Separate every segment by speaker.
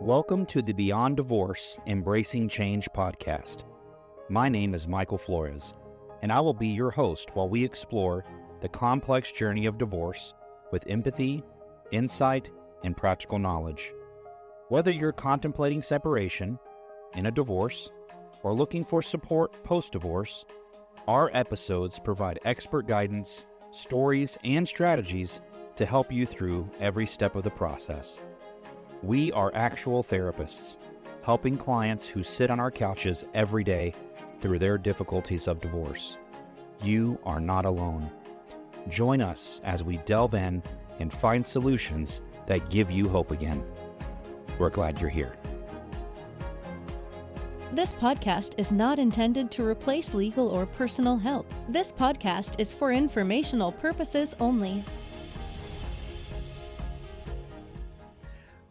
Speaker 1: Welcome to the Beyond Divorce Embracing Change podcast. My name is Michael Flores, and I will be your host while we explore the complex journey of divorce with empathy, insight, and practical knowledge. Whether you're contemplating separation, in a divorce, or looking for support post-divorce, our episodes provide expert guidance, stories, and strategies to help you through every step of the process. We are actual therapists, helping clients who sit on our couches every day through their difficulties of divorce. You are not alone. Join us as we delve in and find solutions that give you hope again. We're glad you're here.
Speaker 2: This podcast is not intended to replace legal or personal help. This podcast is for informational purposes only.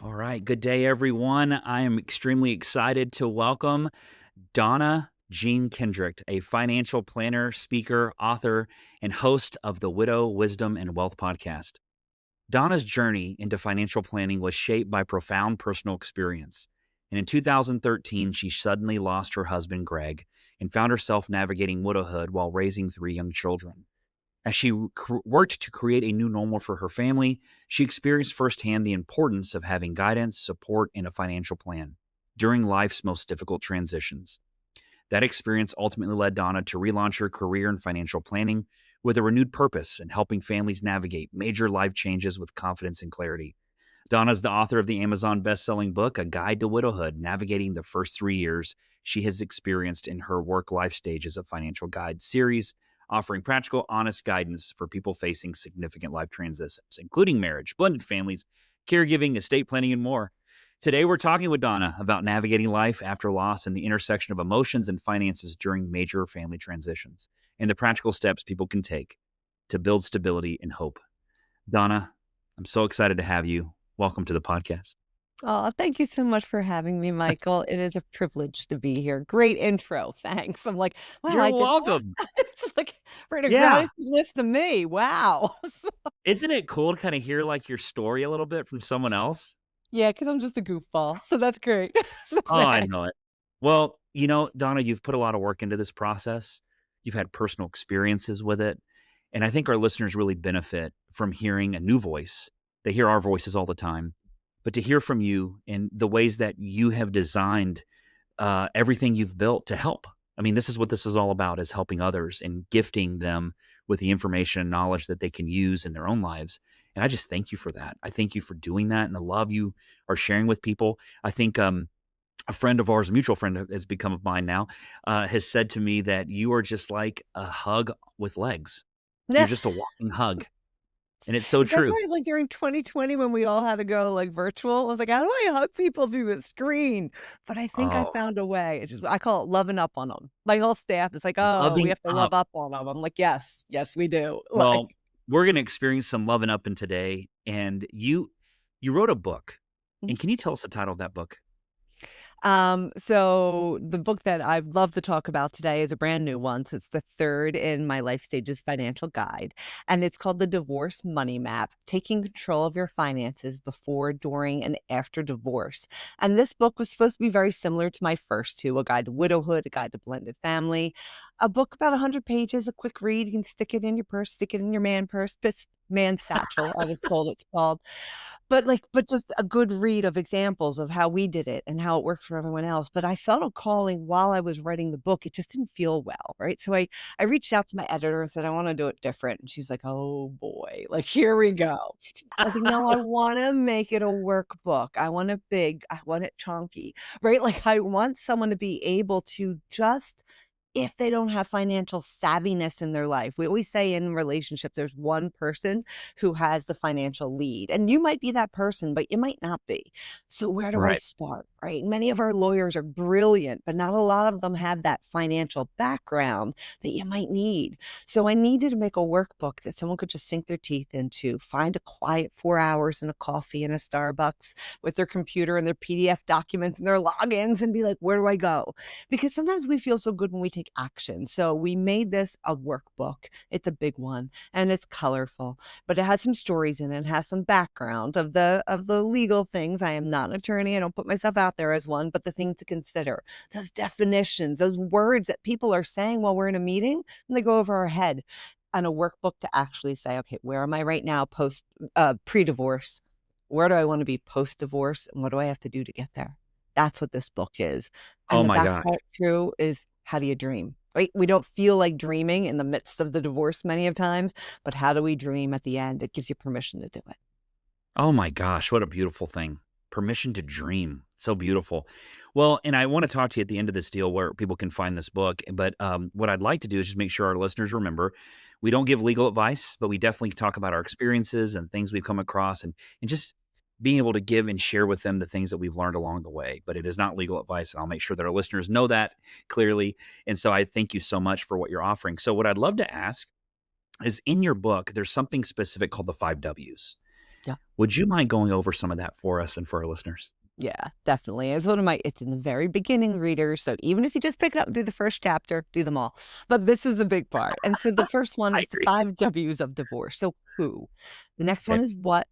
Speaker 1: All right, good day, everyone. I am extremely excited to welcome Donna Jean Kendrick, a financial planner, speaker, author, and host of the Widow, Wisdom, and Wealth podcast. Donna's journey into financial planning was shaped by profound personal experience. And in 2013, she suddenly lost her husband, Greg, and found herself navigating widowhood while raising 3 young children. As she worked to create a new normal for her family, she experienced firsthand the importance of having guidance, support, and a financial plan during life's most difficult transitions. That experience ultimately led Donna to relaunch her career in financial planning with a renewed purpose in helping families navigate major life changes with confidence and clarity. Donna is the author of the Amazon best-selling book, A Guide to Widowhood, Navigating the First 3 Years She Has Experienced in Her Work-Life Stages of Financial Guide series, offering practical, honest guidance for people facing significant life transitions, including marriage, blended families, caregiving, estate planning, and more. Today, we're talking with Donna about navigating life after loss and the intersection of emotions and finances during major family transitions, and the practical steps people can take to build stability and hope. Donna, I'm so excited to have you. Welcome to the podcast.
Speaker 3: Oh, thank you so much for having me, Michael. It is a privilege to be here. Great intro. Thanks. I'm like, wow,
Speaker 1: You're
Speaker 3: I did that.
Speaker 1: welcome.
Speaker 3: It's like right a
Speaker 1: Yeah.
Speaker 3: gratitude list to me. Wow.
Speaker 1: Isn't it cool to kind of hear like your story a little bit from someone else?
Speaker 3: Yeah, because I'm just a goofball. So that's great. So
Speaker 1: Oh, I
Speaker 3: thanks.
Speaker 1: know it. Well, Donna, you've put a lot of work into this process. You've had personal experiences with it. And I think our listeners really benefit from hearing a new voice. They hear our voices all the time. But to hear from you and the ways that you have designed everything you've built to help. I mean, this is what this is all about, is helping others and gifting them with the information and knowledge that they can use in their own lives. And I just thank you for that. I thank you for doing that and the love you are sharing with people. I think a friend of ours, a mutual friend has become of mine now, has said to me that you are just like a hug with legs. You're just a walking hug. And it's so
Speaker 3: That's
Speaker 1: true.
Speaker 3: why, like during 2020, when we all had to go like virtual, I was like, how do I hug people through the screen? But I think I
Speaker 1: Oh,
Speaker 3: found a way. I call it loving up on them. My whole staff is like, oh, we
Speaker 1: loving
Speaker 3: have to
Speaker 1: up.
Speaker 3: love up on them. I'm like, yes, we do.
Speaker 1: Well, we're going to experience some loving up in today. And you wrote a book. And can you tell us the title of that book?
Speaker 3: So the book that I'd love to talk about today is a brand new one. So it's the third in my Life Stages Financial Guide. And it's called The Divorce Money Map, Taking Control of Your Finances Before, During, and After Divorce. And this book was supposed to be very similar to my first two, A Guide to Widowhood, A Guide to Blended Family. A book about 100 pages, a quick read. You can stick it in your purse, stick it in your man purse, man satchel, I was told it's called. But just a good read of examples of how we did it and how it worked for everyone else. But I felt a calling while I was writing the book. It just didn't feel well, right? So I reached out to my editor and said, I want to do it different. And she's like, oh boy, like, here we go. I was like, no, I want to make it a workbook. I want it big. I want it chunky, right? Like, I want someone to be able to just, if they don't have financial savviness in their life. We always say in relationships, there's one person who has the financial lead, and you might be that person, but you might not be. So where do I
Speaker 1: Right.
Speaker 3: start? right? Many of our lawyers are brilliant, but not a lot of them have that financial background that you might need. So I needed to make a workbook that someone could just sink their teeth into, find a quiet 4 hours and a coffee in a Starbucks with their computer and their PDF documents and their logins and be like, where do I go? Because sometimes we feel so good when we take action. So we made this a workbook. It's a big one and it's colorful, but it has some stories in it. It has some background of the legal things. I am not an attorney. I don't put myself out there as one, but the things to consider, those definitions, those words that people are saying while we're in a meeting, and they go over our head, and a workbook to actually say, okay, where am I right now pre-divorce? Where do I want to be post-divorce? And what do I have to do to get there? That's what this book is.
Speaker 1: Oh
Speaker 3: And the
Speaker 1: my
Speaker 3: back
Speaker 1: gosh.
Speaker 3: part too is, how do you dream? Right? We don't feel like dreaming in the midst of the divorce many of times, but how do we dream at the end? It gives you permission to do it.
Speaker 1: Oh my gosh, what a beautiful thing. Permission to dream. So beautiful. Well, and I want to talk to you at the end of this deal where people can find this book. But what I'd like to do is just make sure our listeners remember we don't give legal advice, but we definitely talk about our experiences and things we've come across and just being able to give and share with them the things that we've learned along the way. But it is not legal advice. And I'll make sure that our listeners know that clearly. And so I thank you so much for what you're offering. So what I'd love to ask is, in your book, there's something specific called the 5 Ws.
Speaker 3: Yeah.
Speaker 1: Would you mind going over some of that for us and for our listeners?
Speaker 3: Yeah, definitely. It's in the very beginning, readers. So even if you just pick it up and do the first chapter, do them all. But this is the big part. And so the first one
Speaker 1: I
Speaker 3: is the
Speaker 1: agree.
Speaker 3: 5 Ws of divorce. So who? The next
Speaker 1: Okay.
Speaker 3: one is what,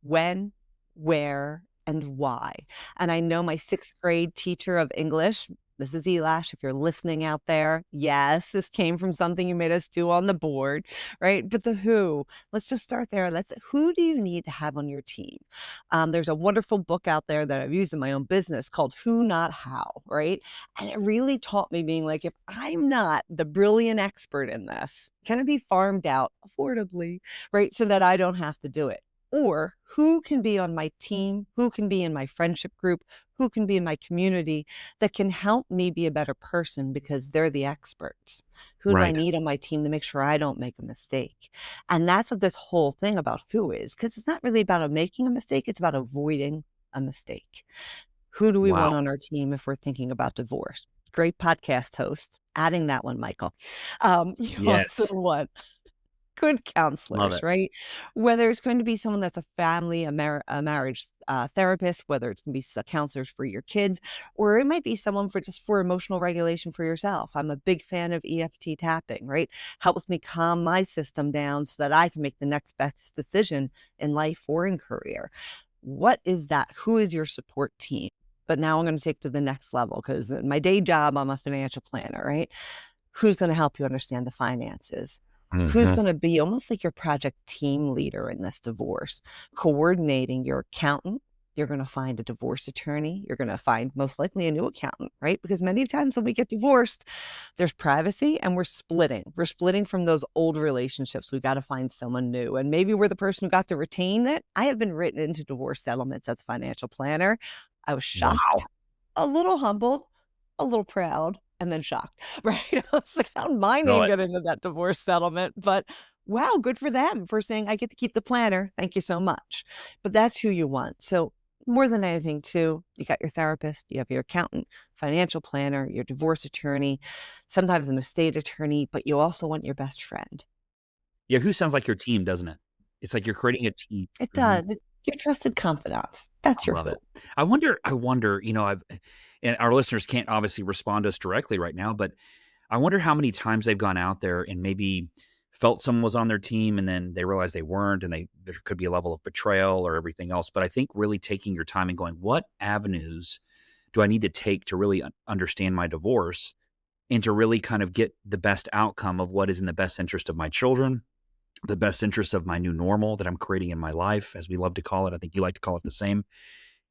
Speaker 3: when, where, and why. And I know my 6th grade teacher of English, this is Elash, if you're listening out there, yes, this came from something you made us do on the board, right? But the who, let's just start there. Who do you need to have on your team? There's a wonderful book out there that I've used in my own business called Who Not How, right? And it really taught me, being like, if I'm not the brilliant expert in this, can it be farmed out affordably, right? So that I don't have to do it. Or who can be on my team, who can be in my friendship group, who can be in my community that can help me be a better person because they're the experts. Who do I
Speaker 1: Right.
Speaker 3: need on my team to make sure I don't make a mistake? And that's what this whole thing about who is, because it's not really about making a mistake, it's about avoiding a mistake. Who do we
Speaker 1: Wow.
Speaker 3: want on our team if we're thinking about divorce? Great podcast host. Adding that one, Michael. You also
Speaker 1: Yes.
Speaker 3: want good
Speaker 1: Love
Speaker 3: counselors,
Speaker 1: it.
Speaker 3: right? Whether it's going to be someone that's a family, a marriage therapist, whether it's going to be counselors for your kids, or it might be someone for emotional regulation for yourself. I'm a big fan of EFT tapping, right? Helps me calm my system down so that I can make the next best decision in life or in career. What is that? Who is your support team? But now I'm going to take to the next level, because in my day job, I'm a financial planner, right? Who's going to help you understand the finances? Who's
Speaker 1: Mhm.
Speaker 3: going to be almost like your project team leader in this divorce, coordinating your accountant? You're going to find a divorce attorney. You're going to find most likely a new accountant, right? Because many times when we get divorced, there's privacy and we're splitting. We're splitting from those old relationships. We got to find someone new. And maybe we're the person who got to retain it. I have been written into divorce settlements as a financial planner. I was shocked,
Speaker 1: Wow.
Speaker 3: a little humbled, a little proud, and then shocked, right? I was like, how'd my
Speaker 1: Know
Speaker 3: name
Speaker 1: it.
Speaker 3: get into that divorce settlement? But wow, good for them for saying, I get to keep the planner. Thank you so much. But that's who you want. So more than anything, too, you got your therapist, you have your accountant, financial planner, your divorce attorney, sometimes an estate attorney, but you also want your best friend.
Speaker 1: Yeah, who sounds like your team, doesn't it? It's like you're creating a team.
Speaker 3: It
Speaker 1: Mhm.
Speaker 3: does. It's your trusted confidants. That's
Speaker 1: I
Speaker 3: your
Speaker 1: love
Speaker 3: who.
Speaker 1: it. I wonder, and our listeners can't obviously respond to us directly right now, but I wonder how many times they've gone out there and maybe felt someone was on their team and then they realized they weren't, and there could be a level of betrayal or everything else. But I think really taking your time and going, what avenues do I need to take to really understand my divorce and to really kind of get the best outcome of what is in the best interest of my children, the best interest of my new normal that I'm creating in my life, as we love to call it. I think you like to call it the same,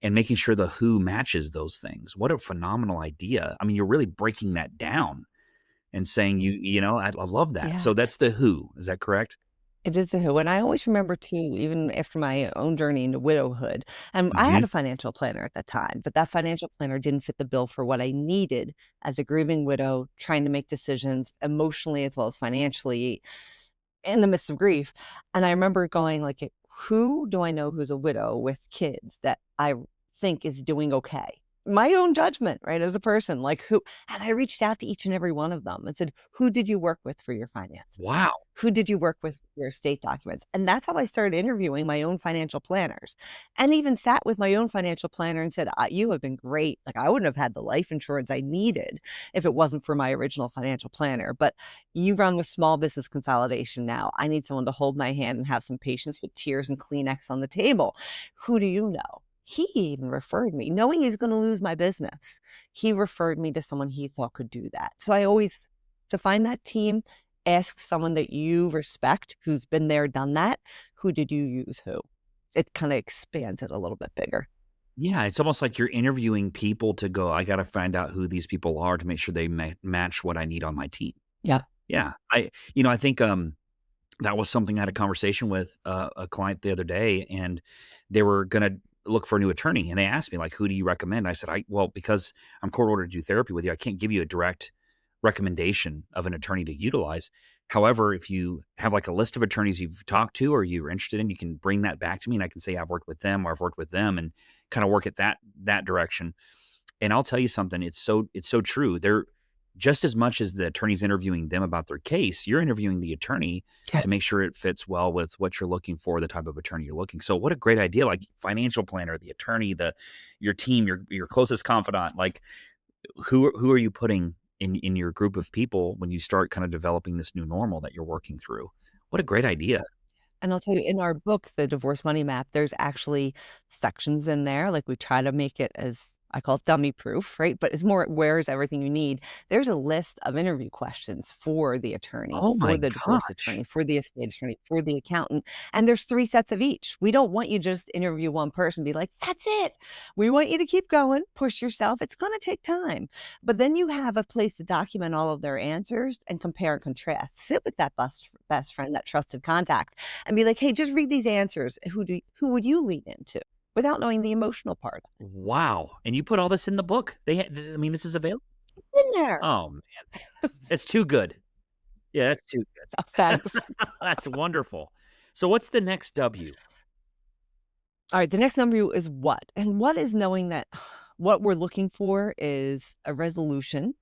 Speaker 1: and making sure the who matches those things. What a phenomenal idea. I mean, you're really breaking that down and saying I love that.
Speaker 3: Yeah.
Speaker 1: So that's the who. Is that correct?
Speaker 3: It is the who, and I always remember too, even after my own journey into widowhood, and I had
Speaker 1: Mhm.
Speaker 3: a financial planner at that time, but that financial planner didn't fit the bill for what I needed as a grieving widow, trying to make decisions emotionally as well as financially in the midst of grief. And I remember going who do I know who's a widow with kids that I think is doing okay? my own judgment, right, as a person, like who, and I reached out to each and every one of them and said, who did you work with for your finances?
Speaker 1: Wow.
Speaker 3: Who did you work with for your estate documents? And that's how I started interviewing my own financial planners, and even sat with my own financial planner and said, you have been great. Like, I wouldn't have had the life insurance I needed if it wasn't for my original financial planner. But you run with small business consolidation now. I need someone to hold my hand and have some patience with tears and Kleenex on the table. Who do you know? He even referred me, knowing he's going to lose my business. He referred me to someone he thought could do that. So I always, to find that team, ask someone that you respect, who's been there, done that. Who did you use who? It kind of expands it a little bit bigger.
Speaker 1: Yeah, it's almost like you're interviewing people to go, I got to find out who these people are to make sure they match what I need on my team.
Speaker 3: Yeah.
Speaker 1: Yeah. I think that was something I had a conversation with a client the other day, and they were going to look for a new attorney. And they asked me, like, who do you recommend? I said, well, because I'm court ordered to do therapy with you, I can't give you a direct recommendation of an attorney to utilize. However, if you have like a list of attorneys you've talked to or you're interested in, you can bring that back to me, and I can say I've worked with them or I've worked with them, and kind of work at that direction. And I'll tell you something, it's so true. They're just as much as the attorney's interviewing them about their case, you're interviewing the attorney to make sure it fits well with what you're looking for, the type of attorney you're looking. So what a great idea, like financial planner, the attorney, your team, your closest confidant, like who are you putting in your group of people when you start kind of developing this new normal that you're working through? What a great idea.
Speaker 3: And I'll tell you, in our book, The Divorce Money Map, there's actually sections in there. Like, we try to make it, as I call it, dummy proof, right? But it's more, where's everything you need. There's a list of interview questions for the attorney,
Speaker 1: Oh my
Speaker 3: for the divorce
Speaker 1: gosh.
Speaker 3: attorney, for the estate attorney, for the accountant. And there's 3 sets of each. We don't want you to just interview one person and be like, that's it. We want you to keep going, push yourself. It's going to take time. But then you have a place to document all of their answers and compare and contrast. Sit with that best friend, that trusted contact, and be like, hey, just read these answers. Who would you lean into? Without knowing the emotional part of it.
Speaker 1: Wow. And you put all this in the book? This is available?
Speaker 3: It's in there.
Speaker 1: Oh, man. It's too good. Yeah, that's too good.
Speaker 3: Oh, thanks.
Speaker 1: That's wonderful. So what's the next W?
Speaker 3: All right, the next number is what? And what is knowing that what we're looking for is a resolution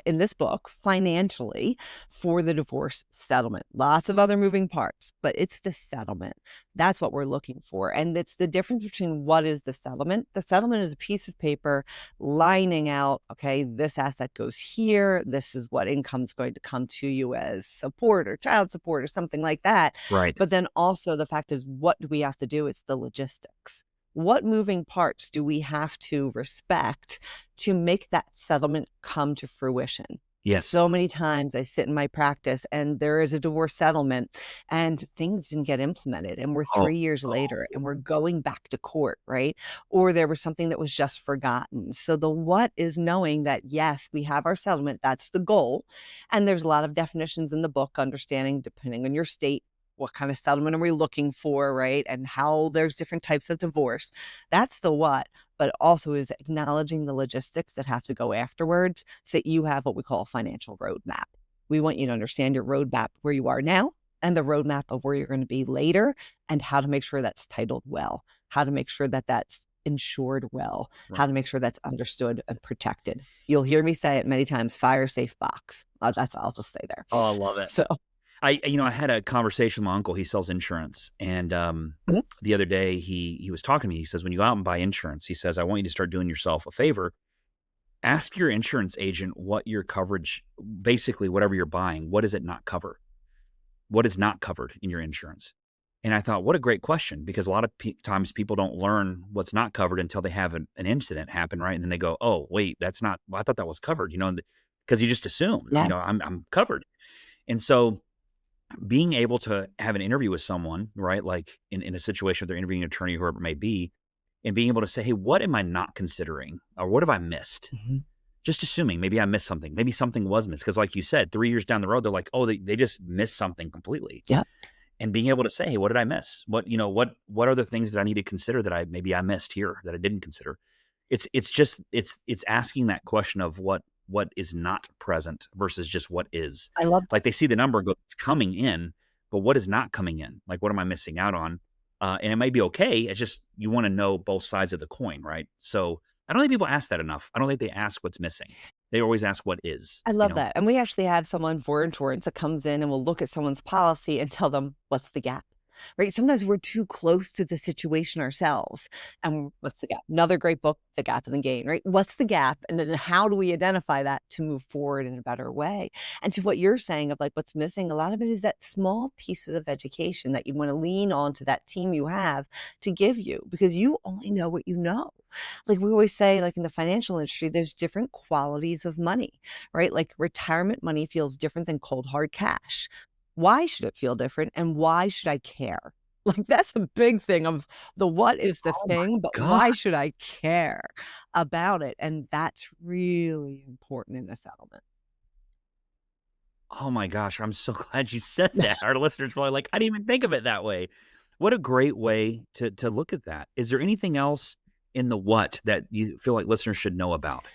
Speaker 3: in this book financially for the divorce settlement. Lots of other moving parts, but it's the settlement. That's what we're looking for. And it's the difference between what is the settlement. The settlement is a piece of paper lining out, okay, this asset goes here. This is what income's going to come to you as support or child support or something like that.
Speaker 1: Right.
Speaker 3: But then also the fact is, what do we have to do? It's the logistics. What moving parts do we have to respect to make that settlement come to fruition?
Speaker 1: Yes.
Speaker 3: So many times I sit in my practice and there is a divorce settlement and things didn't get implemented, and we're 3 years later and we're going back to court, right? Or there was something that was just forgotten. So the what is knowing that, yes, we have our settlement. That's the goal. And there's a lot of definitions in the book, understanding, depending on your state, what kind of settlement are we looking for, right? And how there's different types of divorce. That's the what, but also is acknowledging the logistics that have to go afterwards, so that you have what we call a financial roadmap. We want you to understand your roadmap where you are now and the roadmap of where you're going to be later, and how to make sure that's titled well, how to make sure that that's insured well, how to make sure that's understood and protected. You'll hear me say it many times, fire safe box. I'll just stay there.
Speaker 1: Oh, I love it.
Speaker 3: So
Speaker 1: I had a conversation with my uncle. He sells insurance. And the other day he was talking to me. He says, when you go out and buy insurance, he says, I want you to start doing yourself a favor. Ask your insurance agent what your coverage, basically whatever you're buying, what does it not cover? What is not covered in your insurance? And I thought, what a great question, because a lot of times people don't learn what's not covered until they have an incident happen, right? And then they go, oh, wait, that's not, well, I thought that was covered, because you just assume, I'm covered. And so being able to have an interview with someone, right? Like in a situation where they're interviewing an attorney, whoever it may be, and being able to say, hey, what am I not considering? Or what have I missed? Just assuming maybe I missed something. Maybe something was missed. Because like you said, 3 years down the road, they're like, oh, they just missed something completely. Yeah. And being able to say, hey, what did I miss? What are the things that I need to consider that I missed here that I didn't consider? It's asking that question of what is not present versus just what is.
Speaker 3: I love
Speaker 1: like they see the number and go, it's coming in, but what is not coming in? Like, what am I missing out on? And it may be okay. It's just, you want to know both sides of the coin, right? So I don't think people ask that enough. I don't think they ask what's missing. They always ask what is,
Speaker 3: I love that. And we actually have someone for insurance that comes in and will look at someone's policy and tell them, what's the gap? Right? Sometimes we're too close to the situation ourselves. And what's the gap? Another great book, The Gap and the Gain, right? What's the gap? And then how do we identify that to move forward in a better way? And to what you're saying of like what's missing, a lot of it is that small pieces of education that you want to lean on to that team you have to give you, because you only know what you know. Like we always say, like in the financial industry, there's different qualities of money, right? Like retirement money feels different than cold hard cash. Why should it feel different? And why should I care? Like that's a big thing of the what is the
Speaker 1: Oh my
Speaker 3: thing, but
Speaker 1: God.
Speaker 3: why should I care about it? And that's really important in a settlement.
Speaker 1: Oh my gosh, I'm so glad you said that. Our listeners are probably like, I didn't even think of it that way. What a great way to look at that. Is there anything else in the what that you feel like listeners should know about?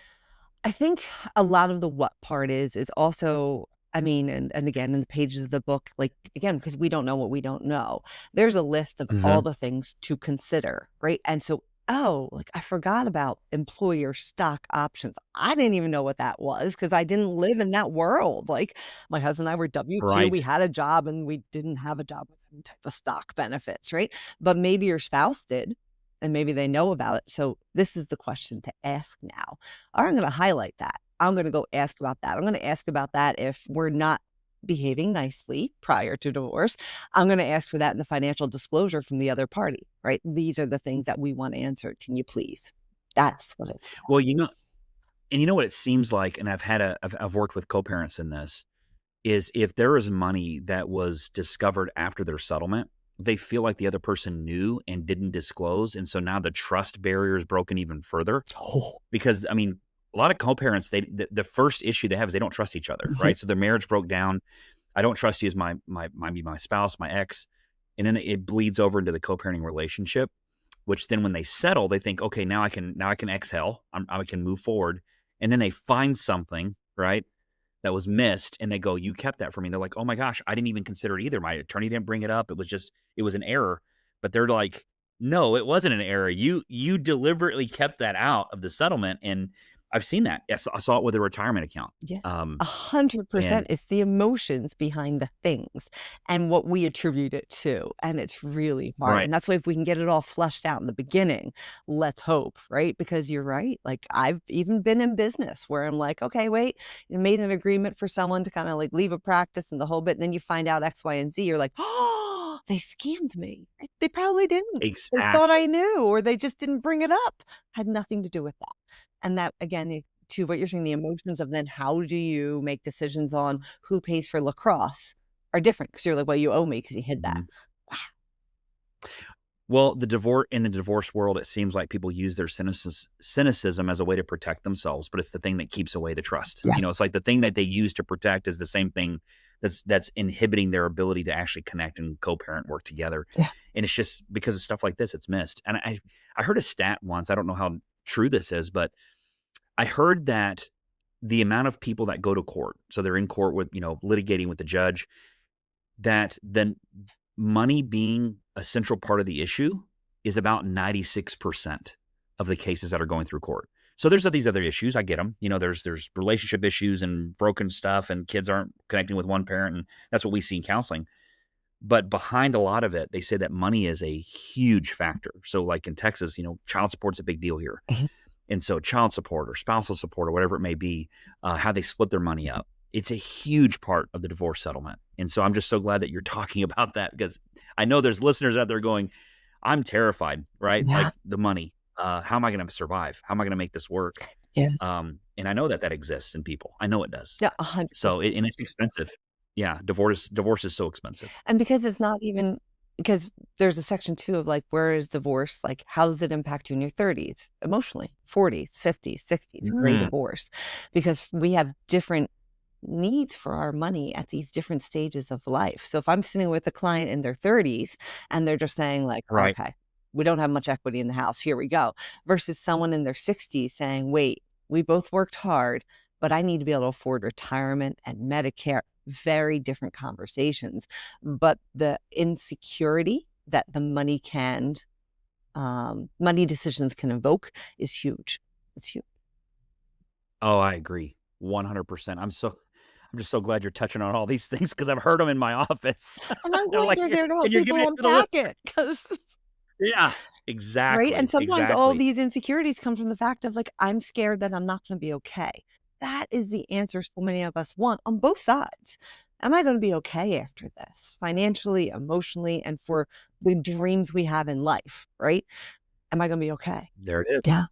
Speaker 3: I think a lot of the what part is also, I mean, and again, in the pages of the book, like again, because we don't know what we don't know, there's a list of all
Speaker 1: Mhm.
Speaker 3: the things to consider, right? And so, oh, like I forgot about employer stock options. I didn't even know what that was because I didn't live in that world. Like my husband and I were W-2, we
Speaker 1: Right.
Speaker 3: had a job and we didn't have a job with any type of stock benefits, right? But maybe your spouse did. And maybe they know about it. So this is the question to ask now. I'm going to highlight that. I'm going to go ask about that. I'm going to ask about that if we're not behaving nicely prior to divorce. I'm going to ask for that in the financial disclosure from the other party, right? These are the things that we want answered. Can you please? That's what it's about.
Speaker 1: Well, and you know what it seems like, and I've worked with co-parents in this, is if there is money that was discovered after their settlement, they feel like the other person knew and didn't disclose. And so now the trust barrier is broken even further
Speaker 3: Oh,
Speaker 1: because, I mean, a lot of co-parents, the first issue they have is they don't trust each other,
Speaker 3: mhm.
Speaker 1: right? So their marriage broke down. I don't trust you as my spouse, my ex. And then it bleeds over into the co-parenting relationship, which then when they settle, they think, okay, now I can exhale. I can move forward. And then they find something, right, that was missed, and they go, you kept that from me. They're like, oh my gosh, I didn't even consider it either. My attorney didn't bring it up. It was an error. But they're like, no, it wasn't an error. You deliberately kept that out of the settlement. And I've seen that. Yes, I saw it with a retirement account.
Speaker 3: Yeah,
Speaker 1: Um,
Speaker 3: 100%.
Speaker 1: and
Speaker 3: It's the emotions behind the things and what we attribute it to. And it's really hard.
Speaker 1: right.
Speaker 3: And that's why if we can get it all flushed out in the beginning, let's hope, right? Because you're right. Like I've even been in business where I'm like, okay, wait, you made an agreement for someone to kind of like leave a practice and the whole bit. And then you find out X, Y, and Z. You're like, oh, they scammed me. Right? They probably didn't. They thought
Speaker 1: Exactly.
Speaker 3: I knew, or they just didn't bring it up. Had nothing to do with that. And that again, to what you're saying, the emotions of then how do you make decisions on who pays for lacrosse are different because you're like, well, you owe me because you hid that.
Speaker 1: Mhm. Well, in the divorce world, it seems like people use their cynicism as a way to protect themselves, but it's the thing that keeps away the trust.
Speaker 3: Yeah.
Speaker 1: It's like the thing that they use to protect is the same thing that's inhibiting their ability to actually connect and co-parent work together.
Speaker 3: Yeah.
Speaker 1: And it's just because of stuff like this, it's missed. And I heard a stat once. I don't know how true this is, but I heard that the amount of people that go to court, so they're in court with, litigating with the judge, that then money being a central part of the issue is about 96% of the cases that are going through court. So there's these other issues. I get them. There's relationship issues and broken stuff and kids aren't connecting with one parent. And that's what we see in counseling. But behind a lot of it, they say that money is a huge factor. So like in Texas, child support's a big deal here.
Speaker 3: Mhm.
Speaker 1: And so child support or spousal support or whatever it may be, how they split their money up, it's a huge part of the divorce settlement. And so I'm just so glad that you're talking about that because I know there's listeners out there going, I'm terrified, right?
Speaker 3: Yeah.
Speaker 1: Like the money, how am I going to survive? How am I going to make this work?
Speaker 3: Yeah.
Speaker 1: And I know that exists in people. I know it does.
Speaker 3: Yeah.
Speaker 1: So
Speaker 3: 100%.
Speaker 1: and it's expensive. Yeah. Divorce is so expensive.
Speaker 3: And because it's not even because there's a section too of like, where is divorce? Like, how does it impact you in your 30s, emotionally, 40s, 50s, 60s, gray
Speaker 1: Mhm.
Speaker 3: divorce? Because we have different needs for our money at these different stages of life. So if I'm sitting with a client in their 30s and they're just saying like,
Speaker 1: Right.
Speaker 3: okay, we don't have much equity in the house, here we go, versus someone in their 60s saying, wait, we both worked hard, but I need to be able to afford retirement and Medicare. Very different conversations. But the insecurity that the money decisions can evoke is huge. It's huge.
Speaker 1: Oh, I agree 100%. I'm just so glad you're touching on all these things because I've heard them in my office.
Speaker 3: And I'm
Speaker 1: I'm
Speaker 3: glad
Speaker 1: like,
Speaker 3: you're there to help
Speaker 1: and you're giving
Speaker 3: people
Speaker 1: it to the
Speaker 3: unpack
Speaker 1: listener.
Speaker 3: it, because
Speaker 1: Yeah,
Speaker 3: right? And
Speaker 1: exactly,
Speaker 3: sometimes all
Speaker 1: exactly.
Speaker 3: these insecurities come from the fact of like, I'm scared that I'm not going to be okay. That is the answer so many of us want on both sides. Am I going to be okay after this, financially, emotionally, and for the dreams we have in life, right? Am I going to be okay?
Speaker 1: There it is.
Speaker 3: Yeah.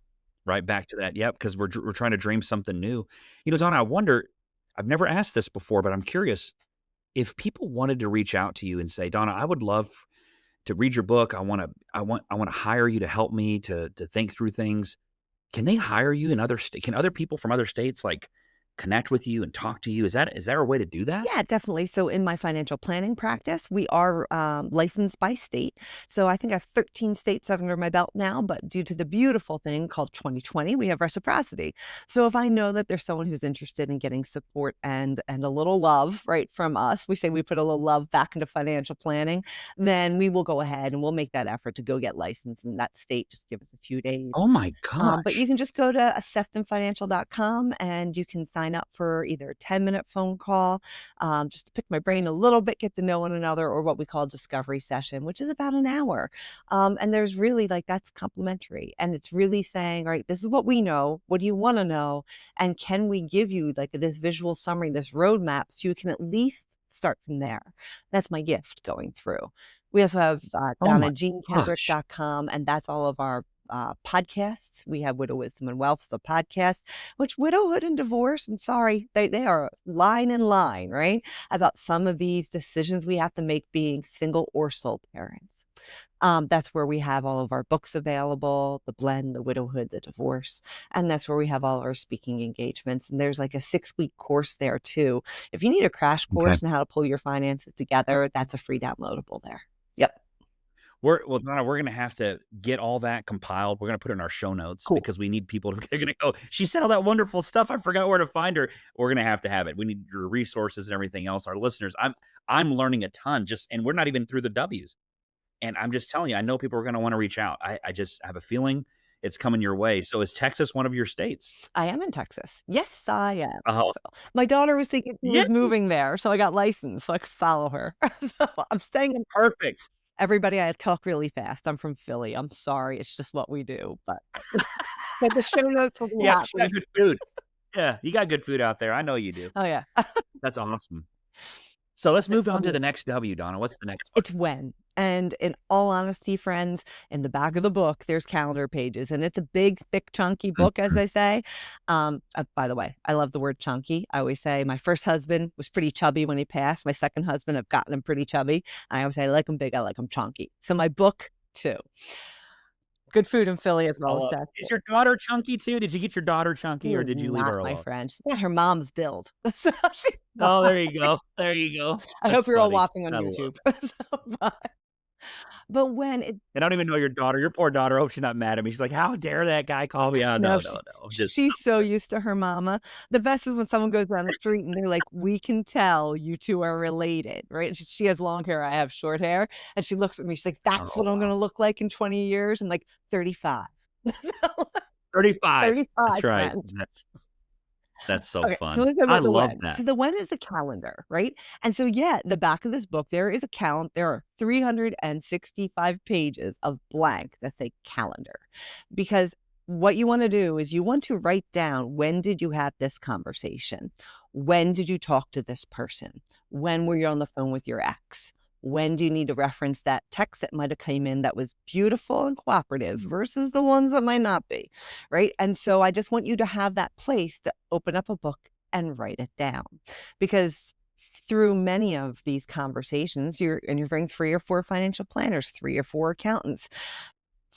Speaker 1: Right back to that. Yep, because we're trying to dream something new. Donna, I wonder, I've never asked this before, but I'm curious if people wanted to reach out to you and say, Donna, I would love to read your book. I want to hire you to help me to think through things. Can they hire you in can other people from other states like connect with you and talk to you? Is there a way to do that?
Speaker 3: Yeah, definitely. So in my financial planning practice, we are licensed by state. So I think I have 13 states under my belt now, but due to the beautiful thing called 2020, we have reciprocity. So if I know that there's someone who's interested in getting support and a little love, right, from us, we say we put a little love back into financial planning, then we will go ahead and we'll make that effort to go get licensed in that state. Just give us a few days.
Speaker 1: Oh my
Speaker 3: But you
Speaker 1: gosh.
Speaker 3: can just go to acceptandfinancial.com and you can sign up for either a 10-minute phone call, just to pick my brain a little bit, get to know one another, or what we call discovery session, which is about an hour. And there's really that's complimentary. And it's really saying, right, this is what we know. What do you want to know? And can we give you this visual summary, this roadmap, so you can at least start from there? That's my gift going through. We also have
Speaker 1: Oh my gosh.
Speaker 3: DonnaJeanKendrick.com, and that's all of our podcasts. We have Widow Wisdom and Wealth, so podcast, which widowhood and divorce, I'm sorry, they are line in line, right? About some of these decisions we have to make being single or sole parents. That's where we have all of our books available, the blend, the widowhood, the divorce. And that's where we have all our speaking engagements. And there's like a 6-week course there too. If you need a crash
Speaker 1: Okay.
Speaker 3: course on how to pull your finances together, that's a free downloadable there. Yep.
Speaker 1: Donna, we're gonna have to get all that compiled. We're gonna put it in our show notes
Speaker 3: Cool.
Speaker 1: because we need people to. They're gonna go. She said all that wonderful stuff. I forgot where to find her. We're gonna have to have it. We need your resources and everything else. Our listeners, I'm learning a ton. And we're not even through the W's. And I'm just telling you, I know people are gonna want to reach out. I just have a feeling it's coming your way. So is Texas one of your states?
Speaker 3: I am in Texas. Yes, I am.
Speaker 1: Oh,
Speaker 3: So my daughter was thinking she
Speaker 1: yeah,
Speaker 3: was moving there, so I got licensed so I could follow her. So I'm staying in.
Speaker 1: perfect.
Speaker 3: Everybody, I talk really fast. I'm from Philly. I'm sorry. It's just what we do. But the show notes will be
Speaker 1: Yeah, but you got
Speaker 3: happening.
Speaker 1: good food. Yeah, you got good food out there. I know you do.
Speaker 3: Oh, yeah.
Speaker 1: That's awesome. So let's move on to the next W, Donna. What's the next one?
Speaker 3: It's when. And in all honesty, friends, in the back of the book, there's calendar pages, and it's a big, thick, chunky book, as they say. By the way, I love the word chunky. I always say my first husband was pretty chubby when he passed. My second husband, I've gotten him pretty chubby. I always say I like him big, I like him chunky. So my book, too. Good food in Philly as well.
Speaker 1: Is your daughter chunky too? Did you get your daughter chunky or did you leave
Speaker 3: Not
Speaker 1: her
Speaker 3: my
Speaker 1: alone?
Speaker 3: friend. She's got her mom's build. So she's
Speaker 1: Oh,
Speaker 3: not.
Speaker 1: there you go. There you go.
Speaker 3: I
Speaker 1: That's
Speaker 3: hope you're all
Speaker 1: funny.
Speaker 3: watching on
Speaker 1: I love
Speaker 3: YouTube.
Speaker 1: it.
Speaker 3: But when it
Speaker 1: And I don't even know your daughter. Your poor daughter. I hope she's not mad at me. She's like, how dare that guy call me? Oh,
Speaker 3: no,
Speaker 1: no. Just
Speaker 3: she's so used to her mama. The best is when someone goes down the street and they're like, "We can tell you two are related," right? And she has long hair, I have short hair, and she looks at me. She's like, "That's what I'm going to look like in 20 years." I'm like, 35.
Speaker 1: 35.
Speaker 3: 35,
Speaker 1: That's right.
Speaker 3: friend.
Speaker 1: That's so
Speaker 3: Okay, so
Speaker 1: fun.
Speaker 3: let's talk
Speaker 1: I
Speaker 3: about the
Speaker 1: love
Speaker 3: when.
Speaker 1: that.
Speaker 3: So the when is the calendar, right? And so, yeah, the back of this book, there is a calendar. There are 365 pages of blank that say calendar, because what you want to do is you want to write down, when did you have this conversation? When did you talk to this person? When were you on the phone with your ex? When do you need to reference that text that might have came in that was beautiful and cooperative versus the ones that might not be, right? And so I just want you to have that place to open up a book and write it down, because through many of these conversations, you're interviewing 3 or 4 financial planners, 3 or 4 accountants,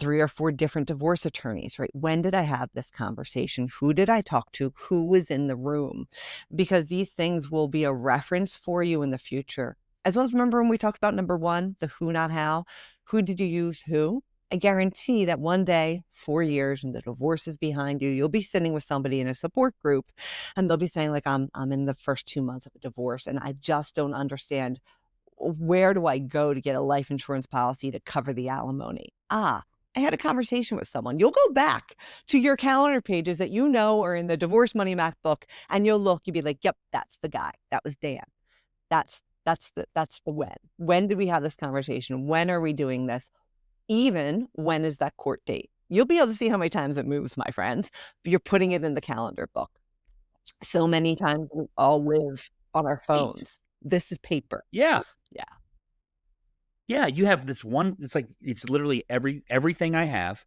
Speaker 3: 3 or 4 different divorce attorneys, right? When did I have this conversation? Who did I talk to? Who was in the room? Because these things will be a reference for you in the future. As well as, remember when we talked about number 1, the who, not how? Who did you use who? I guarantee that one day, 4 years, when the divorce is behind you, you'll be sitting with somebody in a support group and they'll be saying, like, I'm in the first 2 months of a divorce and I just don't understand, where do I go to get a life insurance policy to cover the alimony? I had a conversation with someone. You'll go back to your calendar pages that you know are in the Divorce Money Map book, and you'll look, you'll be like, yep, that's the guy. That was Dan. That's the when. When did we have this conversation? When are we doing this? Even when is that court date? You'll be able to see how many times it moves, my friends. You're putting it in the calendar book. So many times we all live on our phones. This is paper.
Speaker 1: Yeah.
Speaker 3: Yeah.
Speaker 1: Yeah. You have this one, it's literally everything I have.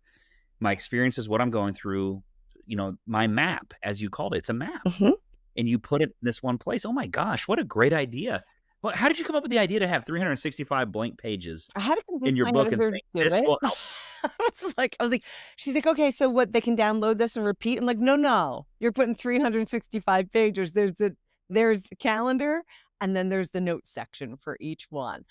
Speaker 1: My experience is what I'm going through, my map, as you called it. It's a map.
Speaker 3: Mm-hmm.
Speaker 1: And you put it in this one place. Oh my gosh, what a great idea. Well, how did you come up with the idea to have 365 blank pages
Speaker 3: I had to
Speaker 1: in your book and say, this will help?
Speaker 3: I was like, she's like, okay, so what, they can download this and repeat? I'm like, no, you're putting 365 pages. There's the calendar, and then there's the notes section for each one.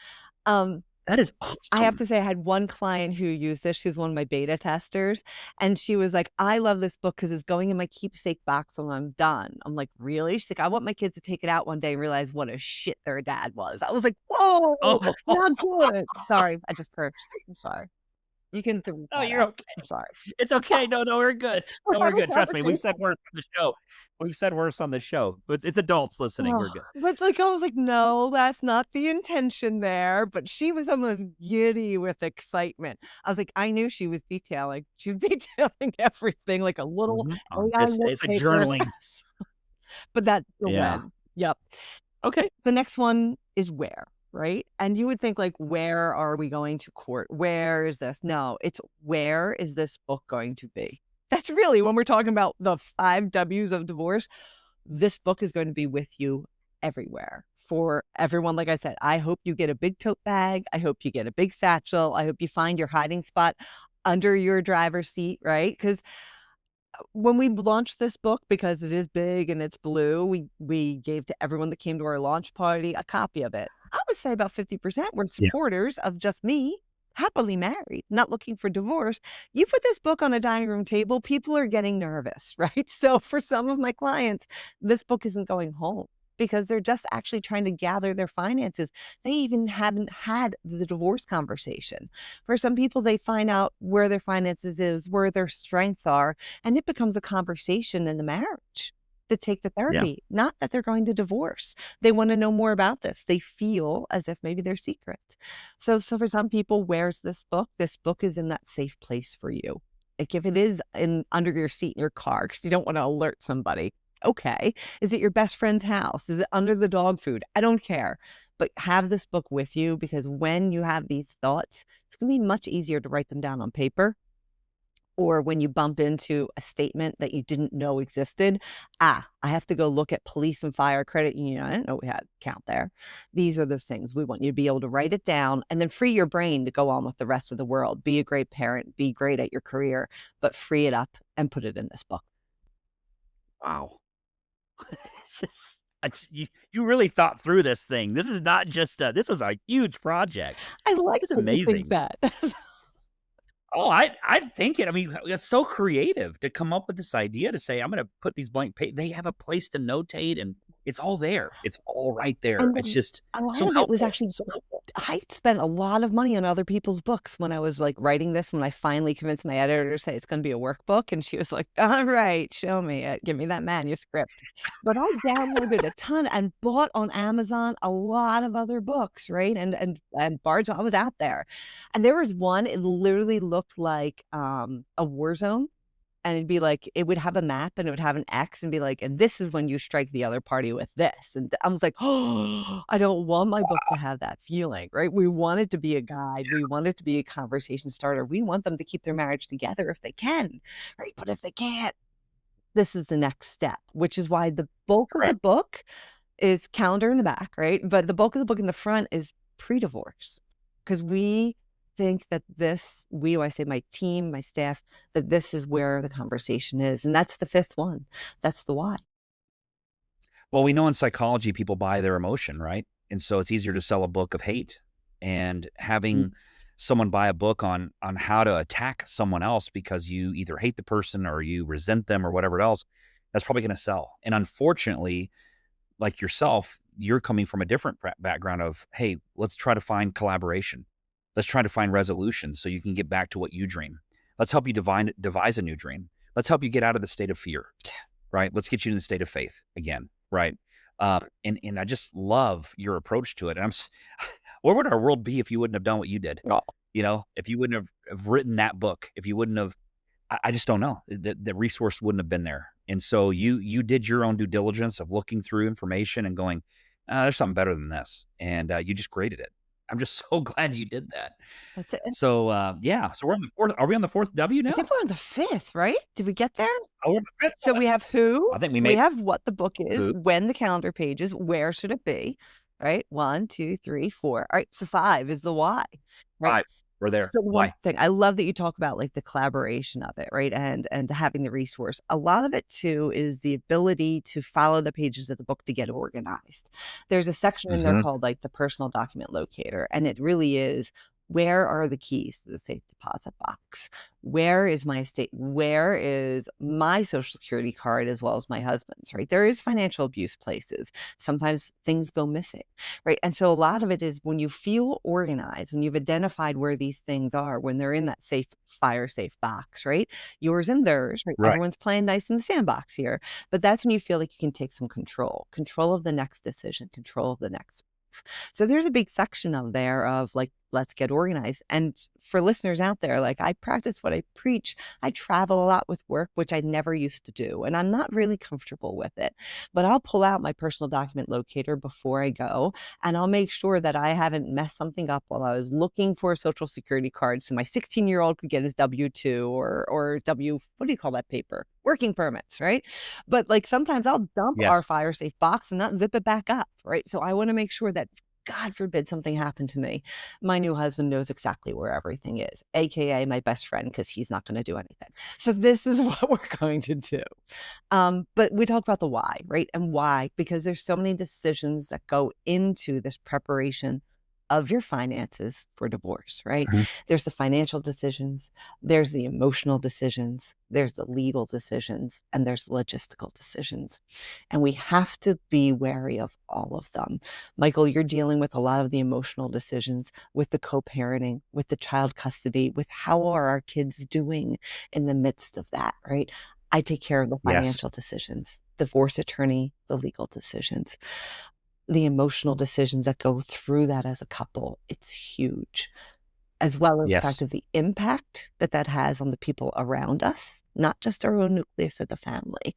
Speaker 1: That is awesome.
Speaker 3: I have to say, I had one client who used this. She's one of my beta testers. And she was like, I love this book because it's going in my keepsake box when I'm done. I'm like, really? She's like, I want my kids to take it out one day and realize what a shit their dad was. I was like, whoa, not good. Sorry, I just cursed. I'm sorry. You can.
Speaker 1: No, you're okay.
Speaker 3: I'm sorry.
Speaker 1: It's okay. No, we're good. No, we're good. Trust me. We've said worse on the show. We've said worse on the show. But it's adults listening. We're good.
Speaker 3: But I was like, no, that's not the intention there. But she was almost giddy with excitement. I was like, I knew she was detailing. She was detailing everything like a little.
Speaker 1: It's a journaling.
Speaker 3: But that's the when. Yep.
Speaker 1: Okay.
Speaker 3: The next one is where. Right. And you would think, like, where are we going to court? Where is this? No, it's where is this book going to be? That's really when we're talking about the 5 W's of divorce. This book is going to be with you everywhere for everyone. Like I said, I hope you get a big tote bag. I hope you get a big satchel. I hope you find your hiding spot under your driver's seat. Right. Because when we launched this book, because it is big and it's blue, we gave to everyone that came to our launch party a copy of it. I would say about 50% were supporters of just me, happily married, not looking for divorce. You put this book on a dining room table, people are getting nervous, right? So for some of my clients, this book isn't going home because they're just actually trying to gather their finances. They even haven't had the divorce conversation. For some people, they find out where their finances is, where their strengths are, and it becomes a conversation in the marriage to take the therapy, not that they're going to divorce. They want to know more about this. They feel as if maybe they're secrets. So for some people, where's this book? This book is in that safe place for you. Like if it is under your seat in your car, because you don't want to alert somebody. Okay. Is it your best friend's house? Is it under the dog food? I don't care. But have this book with you, because when you have these thoughts, it's going to be much easier to write them down on paper. Or when you bump into a statement that you didn't know existed, I have to go look at police and fire credit union. I didn't know we had account there. These are those things we want you to be able to write it down and then free your brain to go on with the rest of the world. Be a great parent, be great at your career, but free it up and put it in this book.
Speaker 1: Wow. It's just, you really thought through this thing. This is not just this was a huge project.
Speaker 3: I like
Speaker 1: it's amazing
Speaker 3: that.
Speaker 1: Oh, I think it. I mean, it's so creative to come up with this idea to say, I'm going to put these blank pages. They have a place to notate, and it's all there. It's all right there. It's just
Speaker 3: a lot
Speaker 1: so
Speaker 3: of
Speaker 1: helpful.
Speaker 3: it was actually
Speaker 1: so helpful.
Speaker 3: I spent a lot of money on other people's books when I was like writing this, when I finally convinced my editor to say it's going to be a workbook. And she was like, all right, show me it. Give me that manuscript. But I downloaded a ton and bought on Amazon a lot of other books, right? And Barnes, I was out there. And there was one, it literally looked like a war zone. And it'd be like, it would have a map and it would have an X and be like, and this is when you strike the other party with this. And I was like, oh, I don't want my book to have that feeling, right? We want it to be a guide. We want it to be a conversation starter. We want them to keep their marriage together if they can, right? But if they can't, this is the next step, which is why the bulk of the book is calendar in the back, right? But the bulk of the book in the front is pre-divorce, because we think that when I say my team, my staff, that this is where the conversation is. And that's the 5th one. That's the why.
Speaker 1: Well, we know in psychology, people buy their emotion, right? And so it's easier to sell a book of hate. And having someone buy a book on how to attack someone else because you either hate the person or you resent them or whatever else, that's probably going to sell. And unfortunately, like yourself, you're coming from a different background of, hey, let's try to find collaboration. Let's try to find resolution so you can get back to what you dream. Let's help you devise a new dream. Let's help you get out of the state of fear, right? Let's get you in the state of faith again, right? And I just love your approach to it. And where would our world be if you wouldn't have done what you did?
Speaker 3: Oh.
Speaker 1: If you wouldn't have written that book, if you wouldn't have, I just don't know. The resource wouldn't have been there. And so you did your own due diligence of looking through information and going, there's something better than this. And you just created it. I'm just so glad you did that.
Speaker 3: That's it.
Speaker 1: So, so we're on the fourth. Are we on the fourth W now?
Speaker 3: I think we're on the fifth, right? Did we get there?
Speaker 1: Oh, we're on the fifth.
Speaker 3: So we have who.
Speaker 1: I think
Speaker 3: we have what the book is,
Speaker 1: who,
Speaker 3: when the calendar page is, where should it be, right? 1, 2, 3, 4. All right, so 5 is the why. Right?
Speaker 1: 5. We're there.
Speaker 3: So
Speaker 1: Why?
Speaker 3: one thing, I love that you talk about like the collaboration of it, right? And having the resource. A lot of it too is the ability to follow the pages of the book to get organized. There's a section in there called like the personal document locator. And it really is, where are the keys to the safe deposit box? Where is my estate? Where is my social security card as well as my husband's, right? There is financial abuse places. Sometimes things go missing, right? And so a lot of it is when you feel organized, when you've identified where these things are, when they're in that fire safe box, right? Yours and theirs, right? Everyone's playing nice in the sandbox here, but that's when you feel like you can take some control of the next decision, control of the next. So there's a big section of there of like, let's get organized. And for listeners out there, like I practice what I preach. I travel a lot with work, which I never used to do. And I'm not really comfortable with it, but I'll pull out my personal document locator before I go. And I'll make sure that I haven't messed something up while I was looking for a social security card. So my 16-year-old could get his W-2 or what do you call that paper? Working permits, right? But like sometimes I'll dump our fire safe box and not zip it back up, right? So I want to make sure that God forbid something happened to me, my new husband knows exactly where everything is, AKA my best friend, because he's not going to do anything. So this is what we're going to do. But we talk about the why, right? And why? Because there's so many decisions that go into this preparation of your finances for divorce, right? There's the financial decisions, there's the emotional decisions, there's the legal decisions, and there's logistical decisions. And we have to be wary of all of them. Michael, you're dealing with a lot of the emotional decisions with the co-parenting, with the child custody, with how are our kids doing in the midst of that, right? I take care of the financial decisions, divorce attorney, the legal decisions. The emotional decisions that go through that as a couple, it's huge, as well as the fact of the impact that has on the people around us, not just our own nucleus of the family.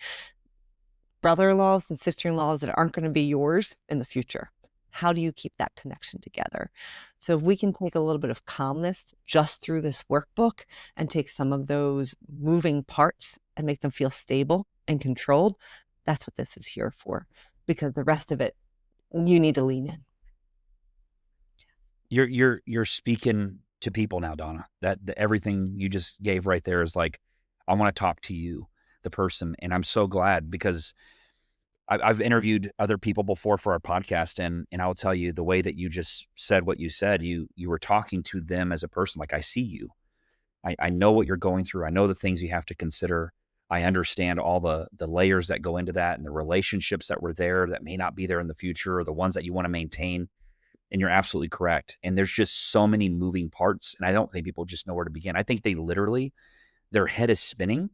Speaker 3: Brother-in-laws and sister-in-laws that aren't going to be yours in the future. How do you keep that connection together? So if we can take a little bit of calmness just through this workbook and take some of those moving parts and make them feel stable and controlled, that's what this is here for, because the rest of it, you need to lean in.
Speaker 1: You're speaking to people now, Donna. Everything you just gave right there is like, I want to talk to you, the person. And I'm so glad because I've interviewed other people before for our podcast. And I will tell you the way that you just said what you said, you were talking to them as a person. Like, I see you. I know what you're going through. I know the things you have to consider. I understand all the layers that go into that and the relationships that were there that may not be there in the future, or the ones that you want to maintain. And you're absolutely correct. And there's just so many moving parts. And I don't think people just know where to begin. I think their head is spinning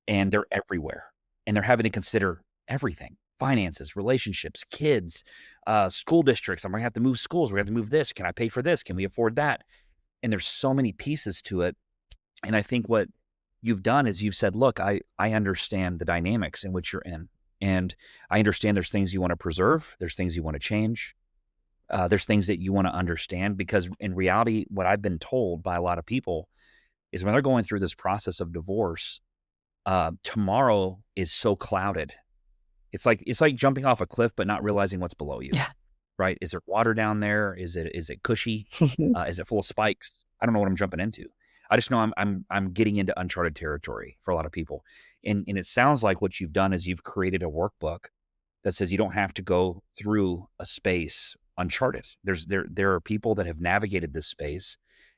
Speaker 1: and they're everywhere. And they're having to consider everything: finances, relationships, kids, school districts. I'm going to have to move schools. We're going to have to move this. Can I pay for this? Can we afford that? And there's so many pieces to it. And I think what you've done is you've said, look, I understand the dynamics in which you're in. And I understand there's things you want to preserve. There's things you want to change. There's things that you want to understand, because in reality, what I've been told by a lot of people is when they're going through this process of divorce, tomorrow is so clouded. It's like jumping off a cliff, but not realizing what's below you.
Speaker 3: Yeah.
Speaker 1: Right? Is there water down there? Is it cushy? Is it full of spikes? I don't know what I'm jumping into. I just know I'm getting into uncharted territory for a lot of people. And it sounds like what you've done is you've created a workbook that says you don't have to go through a space uncharted. There are people that have navigated this space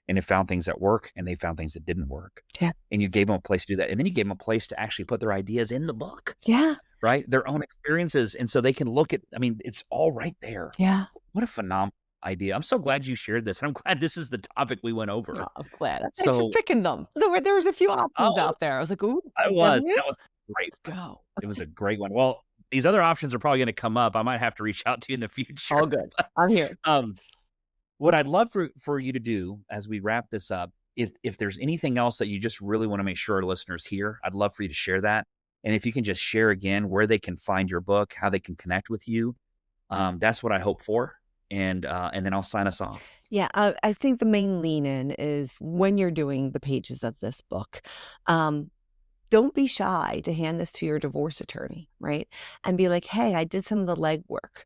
Speaker 1: and have found things that work, and they found things that didn't work.
Speaker 3: Yeah.
Speaker 1: And you gave them a place to do that. And then you gave them a place to actually put their ideas in the book.
Speaker 3: Yeah.
Speaker 1: Right? Their own experiences. And so they can look at, it's all right there.
Speaker 3: Yeah.
Speaker 1: What a phenomenal idea. I'm so glad you shared this. And I'm glad this is the topic we went over.
Speaker 3: Oh, I'm glad. Thanks for
Speaker 1: So,
Speaker 3: picking them. There was a few options
Speaker 1: oh,
Speaker 3: out there. I was like, ooh,
Speaker 1: I was.
Speaker 3: revenues?
Speaker 1: That was a great
Speaker 3: Let's
Speaker 1: one.
Speaker 3: go.
Speaker 1: It was a great one. Well, these other options are probably going to come up. I might have to reach out to you in the future.
Speaker 3: All good. I'm here.
Speaker 1: What I'd love for you to do as we wrap this up, if there's anything else that you just really want to make sure our listeners hear, I'd love for you to share that. And if you can just share again where they can find your book, how they can connect with you, that's what I hope for. And then I'll sign us off.
Speaker 3: Yeah, I think the main lean in is when you're doing the pages of this book, don't be shy to hand this to your divorce attorney, right? And be like, hey, I did some of the legwork.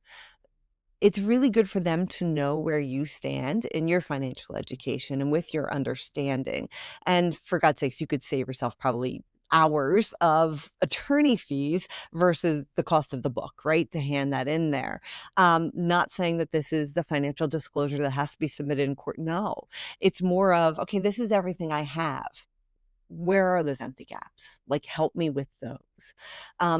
Speaker 3: It's really good for them to know where you stand in your financial education and with your understanding. And for God's sakes, you could save yourself probably hours of attorney fees versus the cost of the book, right? To hand that in there. Not saying that this is the financial disclosure that has to be submitted in court. No, it's more of, okay, this is everything I have. Where are those empty gaps? Like, help me with those.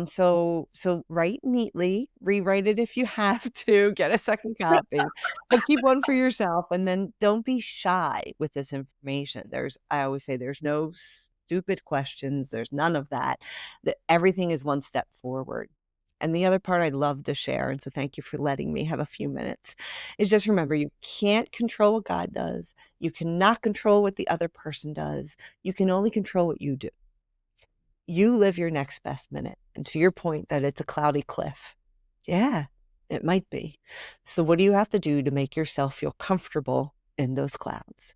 Speaker 3: So write neatly, rewrite it if you have to, get a second copy, but keep one for yourself. And then don't be shy with this information. I always say there's no stupid questions. There's none of that. Everything is one step forward. And the other part I'd love to share, and so thank you for letting me have a few minutes, is just remember, you can't control what God does. You cannot control what the other person does. You can only control what you do. You live your next best minute. And to your point that it's a cloudy cliff. Yeah, it might be. So what do you have to do to make yourself feel comfortable in those clouds?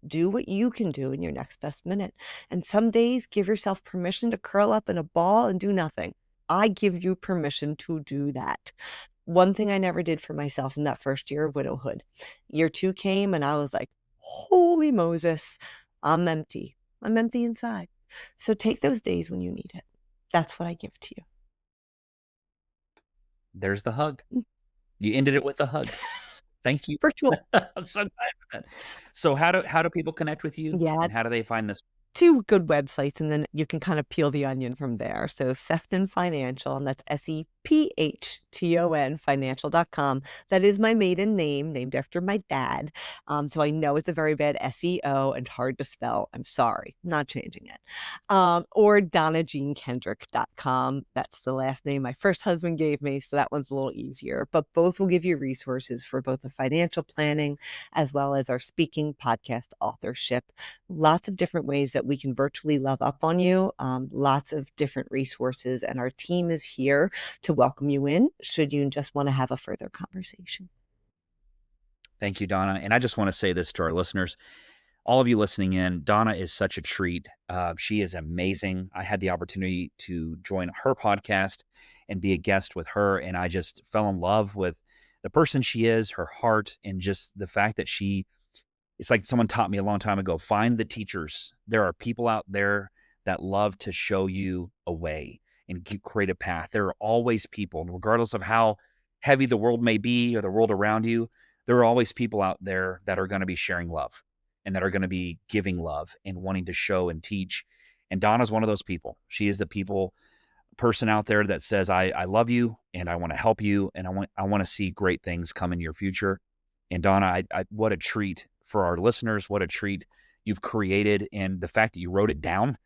Speaker 3: Do what you can do in your next best minute. And some days give yourself permission to curl up in a ball and do nothing. I give you permission to do that. One thing I never did for myself in that first year of widowhood. Year 2 came and I was like, holy Moses, I'm empty. I'm empty inside. So take those days when you need it. That's what I give to you.
Speaker 1: There's the hug. You ended it with a hug. Thank you.
Speaker 3: Virtual.
Speaker 1: I'm so glad for that. So how do people connect with you?
Speaker 3: Yeah.
Speaker 1: And how do they find this?
Speaker 3: 2 good websites, and then you can kind of peel the onion from there. So Sefton Financial, and that's SEPHTON financial.com. That is my maiden name, named after my dad. So I know it's a very bad SEO and hard to spell. I'm sorry, not changing it. Or DonnaJeanKendrick.com. That's the last name my first husband gave me, so that one's a little easier. But both will give you resources for both the financial planning as well as our speaking, podcast, authorship. Lots of different ways that we can virtually love up on you. Lots of different resources, and our team is here to welcome you in should you just want to have a further conversation.
Speaker 1: Thank you, Donna. And I just want to say this to our listeners. All of you listening in, Donna is such a treat. She is amazing. I had the opportunity to join her podcast and be a guest with her, and I just fell in love with the person she is, her heart, and just the fact that it's like someone taught me a long time ago, find the teachers. There are people out there that love to show you a way and create a path. There are always people, and regardless of how heavy the world may be or the world around you, there are always people out there that are going to be sharing love and that are going to be giving love and wanting to show and teach. And Donna's one of those people. She is the person out there that says, I love you and I want to help you, and I want to see great things come in your future. And Donna, what a treat for our listeners. What a treat you've created. And the fact that you wrote it down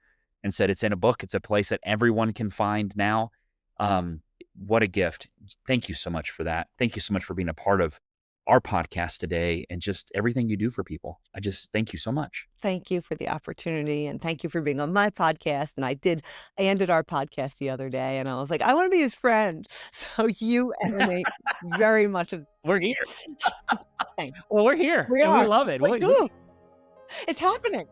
Speaker 1: and said it's in a book, it's a place that everyone can find now. What a gift. Thank you so much for that. Thank you so much for being a part of our podcast today and just everything you do for people. I just thank you so much.
Speaker 3: Thank you for the opportunity, and thank you for being on my podcast. And I ended our podcast the other day, and I was like, I want to be his friend. So you emanate very much of.
Speaker 1: We're here. Well, we're here.
Speaker 3: We
Speaker 1: love it.
Speaker 3: Like, it's happening.